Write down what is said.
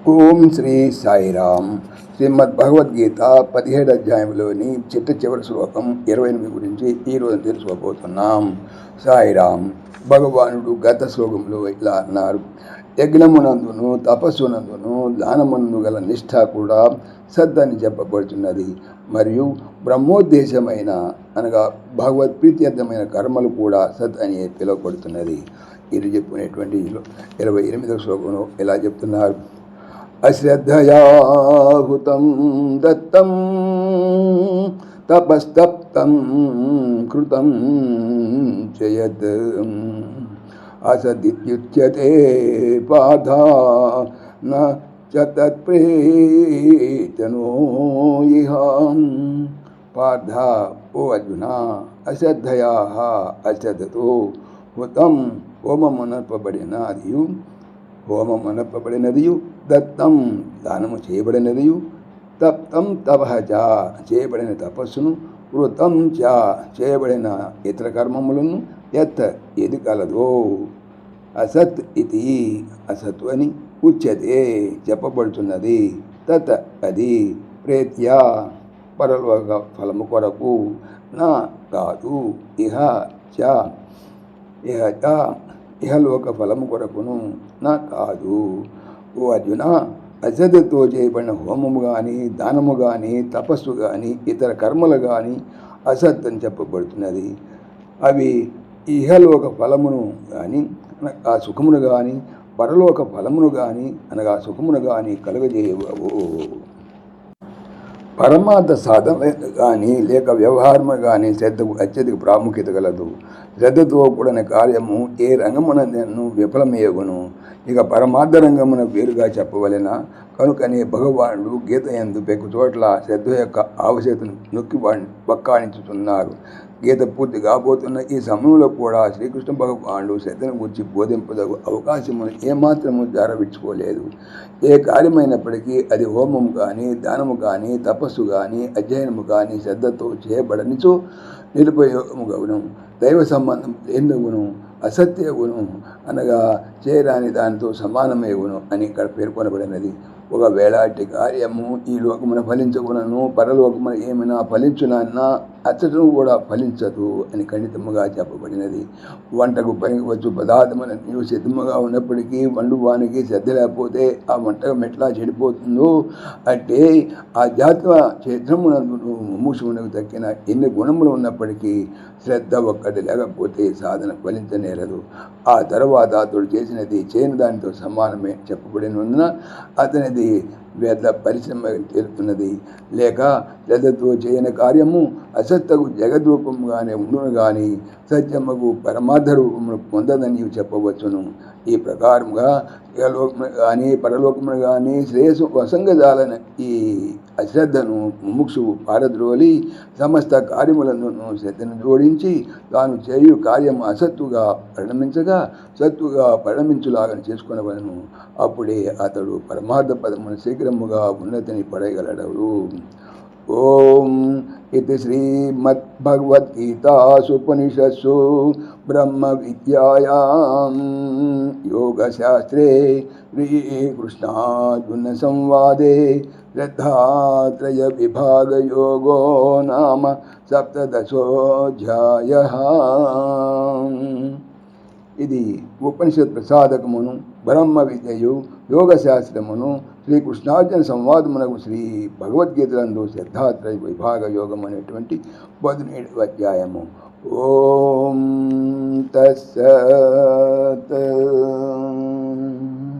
ఓం శ్రీ సాయిరామ్. శ్రీమద్ భగవద్గీత 17 అధ్యాయంలోని చివరి శ్లోకం 28 గురించి ఈరోజు తెలుసుకోబోతున్నాం. సాయిరామ్. భగవానుడు గత శ్లోకంలో ఇలా అన్నారు: యజ్ఞమునందును తపస్సునందును దానమునందు గల నిష్ఠ కూడా సత్ అని చెప్పబడుతున్నది. మరియు బ్రహ్మోద్దేశమైన అనగా భగవత్ ప్రీత్యర్థమైన కర్మలు కూడా సత్ అని పిలువబడుతున్నది. ఇది చెప్పుకునేటువంటి 28వ శ్లోకంలో ఇలా చెప్తున్నారు: అశ్రద్ధయా హుతం దత్తం తపస్తప్తం కృతం చయత్ అసదిత్యుచ్యతే పార్థ న చ తత్ప్రేతనో ఇహ. పార్థ, ఓ అర్జున, అశ్రద్ధయా అశ్రద్ధతో హుతం హోమమునర్పబడినదియు దత్తం దానము చేయబడినదియు తప్తం తపః చేయబడిన తపస్సును కృతం చేయబడిన ఇతర కర్మములను యత్ ఏది కలదో అసత్ ఇది అసత్ అని ఉచ్యతే చెప్పబడుతున్నది. తత్ అది ప్రేత్య పరలోక ఫలము కొరకు నా కాదు ఇహ ఇహలోక ఫలము కొరకును నా కాదు. ఓ అర్జున, అశ్రద్ధతో చేయబడిన హోమము కానీ దానము కానీ తపస్సు కానీ ఇతర కర్మలు కానీ అసత్ అని చెప్పబడుతున్నది. అవి ఇహలోక ఫలమును కానీ ఆ సుఖమును కానీ పరలోక ఫలమును కానీ అనగా సుఖమును కానీ కలుగజేయవు. పరమార్థ సాధన కానీ లేక వ్యవహారము కానీ శ్రద్ధకు అత్యధిక ప్రాముఖ్యత కలదు. శ్రద్ధతో కూడిన కార్యము ఏ రంగమునందును విఫలమయ్యగును. ఇక పరమార్థ రంగమున వేరుగా చెప్పవలెన కనుకనే భగవానుడు గీత యందు పెక్కు చోట్ల శ్రద్ధ యొక్క ఆవశ్యకతను నొక్కి వక్కాణించుతున్నారు. గీత పూర్తి కాబోతున్న ఈ సమయంలో కూడా శ్రీకృష్ణ భగవానుడు శ్రద్ధను గురించి బోధింపదగు అవకాశమును ఏమాత్రము జారవించుకోలేదు. ఏ కార్యమైనప్పటికీ అది హోమము కానీ దానము కానీ తపస్సు కానీ అధ్యయనము కానీ శ్రద్ధతో చేయబడనిచో నిరుపయోగముగవును, దైవ సంబంధం లేనిదగును, అసత్యగును అనగా చేయరాని దానితో సమానమేగును అని ఇక్కడ పేర్కొనబడినది. ఒకవేళ అట్టి కార్యము ఈ లోకమున ఫలించగునను పరలోకమున ఏమైనా ఫలించునన్నా అచ్చటను కూడా ఫలించదు అని ఖండితముగా చెప్పబడినది. వంటకు పనికివచ్చు పదార్థముల నీవు సిద్ధముగా ఉన్నప్పటికీ వండువానికి శ్రద్ధ లేకపోతే ఆ వంటకం ఎట్లా చెడిపోతుందో అంటే ఆధ్యాత్మ క్షేత్రమునందు ముముక్షువునకు తక్కిన ఎన్ని గుణములు ఉన్నప్పటికీ శ్రద్ధ ఒక్కటి లేకపోతే సాధన ఫలించనేరదు. ఆ తర్వాత అతడు చేసినది చేయని దానితో సమానమే చెప్పబడినందున అతనిది వ్యర్థ పరిశ్రమ తెలుపుతున్నది. లేక శ్రద్ధతో చేయని కార్యము అసత్తకు జగద్రూపముగానే ఉండును కానీ సత్యముకు పరమార్థ రూపమును పొందదని చెప్పవచ్చును. ఈ ప్రకారముగా ఇహలోకమును కానీ పరలోకమును కానీ శ్రేయస్సు వసంగజాలని ఈ అశ్రద్ధను ముముక్షువు పారద్రోలి సమస్త కార్యములను శ్రద్ధను జోడించి తాను చేయు కార్యము అసత్తుగా పరిణమించగా సత్తుగా పరిణమించులాగా చేసుకునవలను. అప్పుడే అతడు పరమార్థ పదమును శీఘ్రముగా ఉన్నతిని పడగలడు. ఓం ఇది శ్రీమద్భగవద్గీతాసుపనిషత్సు బ్రహ్మ విద్యాయాం యోగశాస్త్రే శ్రీకృష్ణార్జున సంవాదే శ్రద్ధాత్రయ విభాగయోగో నామ సప్తదశోऽధ్యాయః. ఇది ఉపనిషత్ ప్రసాదకమును బ్రహ్మ విద్యయు యోగశాస్త్రమును శ్రీకృష్ణార్జున సంవాదమునకు శ్రీ భగవద్గీతలందు శ్రద్ధాత్రయ విభాగ యోగం అనేటువంటి 17వ అధ్యాయము. ఓం తత్సత్.